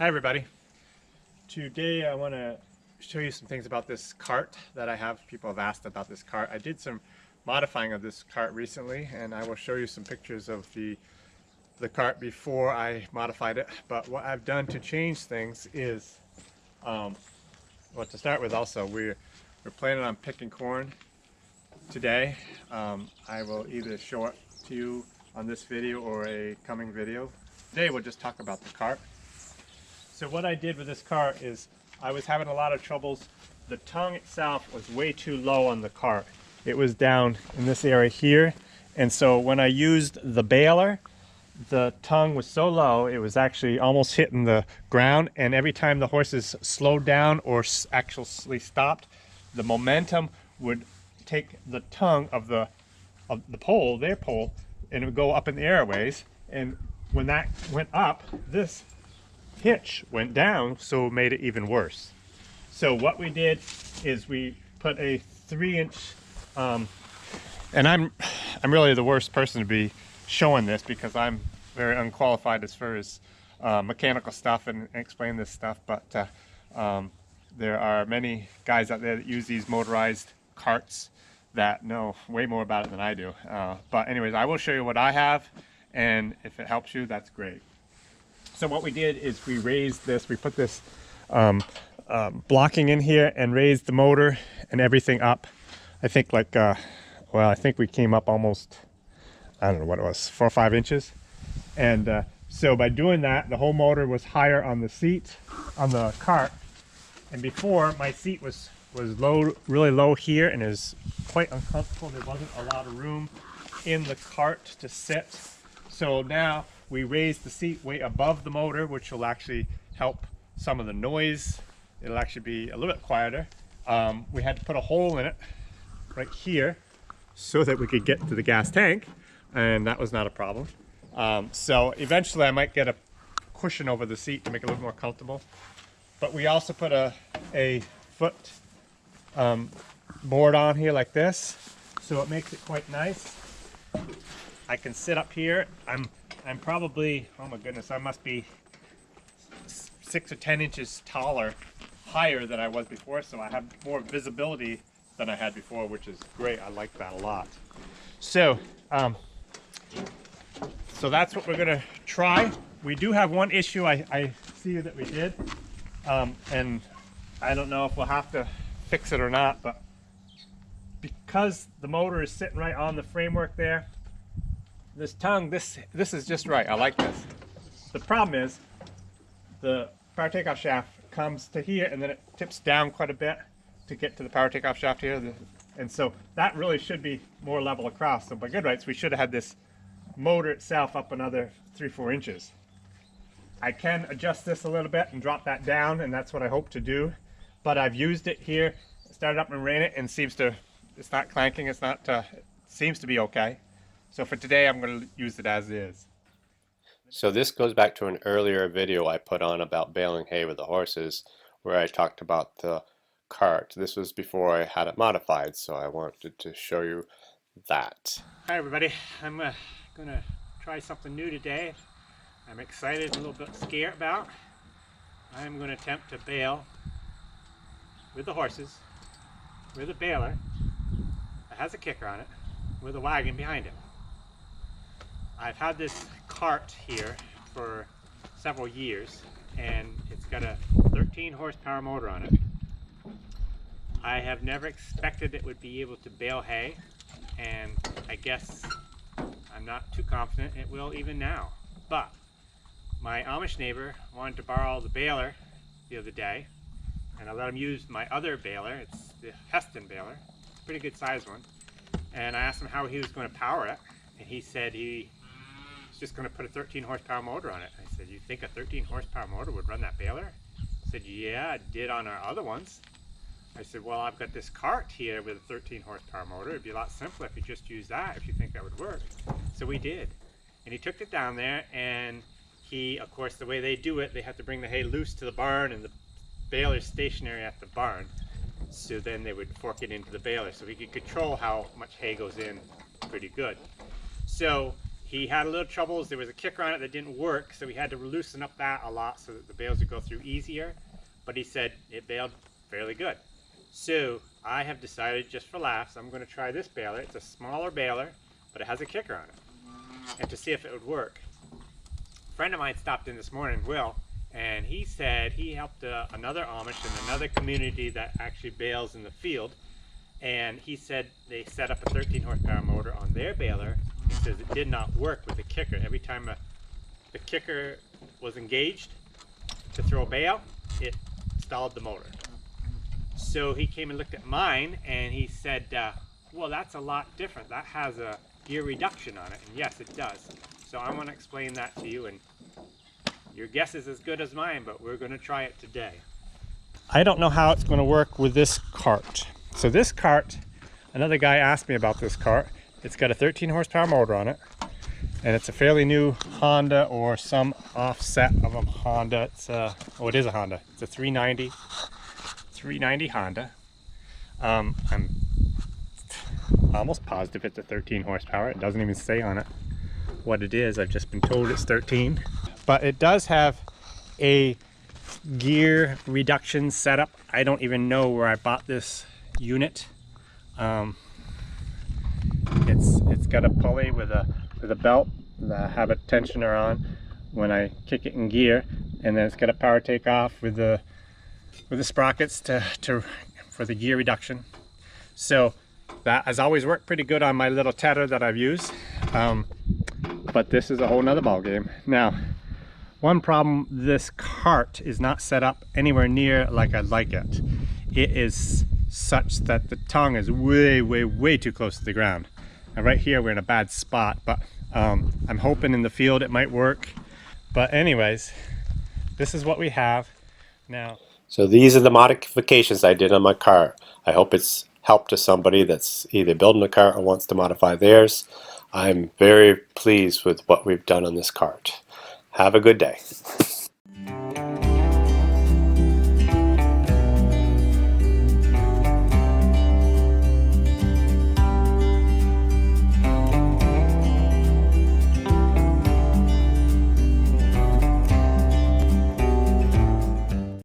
Hi everybody. Today I want to show you some things about this cart that I have. People have asked about this cart. I did some modifying of this cart recently, and I will show you some pictures of the cart before I modified it. But what I've done to change things is, well, to start with, also we're planning on picking corn today. I will either show it to you on this video or a coming video. Today we'll just talk about the cart. So what I did with this cart is I was having a lot of troubles. The tongue itself was way too low on the cart. It was down in this area here. And so when I used the baler, the tongue was so low, it was actually almost hitting the ground. And every time the horses slowed down or actually stopped, the momentum would take the tongue of the pole, their pole, and it would go up in the airways. And when that went up, this hitch went down, so it made it even worse. So what we did is we put a 3-inch, and I'm really the worst person to be showing this because I'm very unqualified as far as mechanical stuff and explain this stuff, but there are many guys out there that use these motorized carts that know way more about it than I do. But anyways, I will show you what I have, and if it helps you, that's great. So what we did is we raised this, we put this blocking in here and raised the motor and everything up. I think like, well, I think we came up almost, I don't know what it was, 4 or 5 inches. And so by doing that, the whole motor was higher on the seat, on the cart. And before, my seat was low, really low here, and it was quite uncomfortable. There wasn't a lot of room in the cart to sit. So now we raised the seat way above the motor, which will actually help some of the noise. It'll actually be a little bit quieter. We had to put a hole in it right here so that we could get to the gas tank, and that was not a problem. So eventually I might get a cushion over the seat to make it a little more comfortable. But we also put a foot board on here like this, so it makes it quite nice. I can sit up here. I'm probably, oh my goodness, I must be 6 or 10 inches taller, higher than I was before, so I have more visibility than I had before, which is great. I like that a lot. So, so that's what we're gonna try. We do have one issue I see that we did, and I don't know if we'll have to fix it or not, but because the motor is sitting right on the framework there, this tongue, this is just right. I like this. The problem is the power takeoff shaft comes to here and then it tips down quite a bit to get to the power takeoff shaft here. And so that really should be more level across. So by good rights, we should have had this motor itself up another 3 or 4 inches. I can adjust this a little bit and drop that down, and that's what I hope to do. But I've used it here, started up and ran it, and it's not clanking, it seems to be okay. So for today, I'm going to use it as is. So this goes back to an earlier video I put on about baling hay with the horses, where I talked about the cart. This was before I had it modified, so I wanted to show you that. Hi everybody, I'm going to try something new today. I'm excited, a little bit scared about. I'm going to attempt to bale with the horses, with a baler that has a kicker on it, with a wagon behind it. I've had this cart here for several years, and it's got a 13 horsepower motor on it. I have never expected it would be able to bale hay, and I guess I'm not too confident it will even now. But my Amish neighbor wanted to borrow the baler the other day, and I let him use my other baler. It's the Heston baler, pretty good sized one. And I asked him how he was going to power it, and he said he was just going to put a 13 horsepower motor on it. I said, you think a 13 horsepower motor would run that baler? He said, yeah, it did on our other ones. I said, well, I've got this cart here with a 13 horsepower motor. It'd be a lot simpler if you just use that, if you think that would work. So we did. And he took it down there, and he, of course, the way they do it, they have to bring the hay loose to the barn, and the baler's stationary at the barn. So then they would fork it into the baler, so he could control how much hay goes in pretty good. So he had a little troubles. There was a kicker on it that didn't work, so we had to loosen up that a lot so that the bales would go through easier. But he said it baled fairly good. So I have decided, just for laughs, I'm going to try this baler. It's a smaller baler, but it has a kicker on it, and to see if it would work. A friend of mine stopped in this morning, Will, and he said he helped another Amish in another community that actually bales in the field, and he said they set up a 13 horsepower motor on their baler. He says it did not work with the kicker. Every time the kicker was engaged to throw a bale, it stalled the motor. So he came and looked at mine, and he said, well, that's a lot different. That has a gear reduction on it, and yes, it does. So I'm going to explain that to you, and your guess is as good as mine, but we're going to try it today. I don't know how it's going to work with this cart. So this cart, another guy asked me about this cart. It's got a 13 horsepower motor on it, and it's a fairly new Honda, or some offset of a Honda. It's oh, it is a Honda. It's a 390 Honda. I'm almost positive it's a 13 horsepower. It doesn't even say on it what it is. I've just been told it's 13. But it does have a gear reduction setup. I don't even know where I bought this unit. It's got a pulley with a belt that I have a tensioner on when I kick it in gear, and then it's got a power takeoff with the sprockets for the gear reduction. So that has always worked pretty good on my little tether that I've used. But this is a whole nother ball game. Now, one problem, this cart is not set up anywhere near like I'd like it. It is such that the tongue is way too close to the ground. And right here we're in a bad spot, but I'm hoping in the field it might work. But anyways, this is what we have now. So these are the modifications I did on my car. I hope it's help to somebody that's either building a cart or wants to modify theirs. I'm very pleased with what we've done on this cart. Have a good day.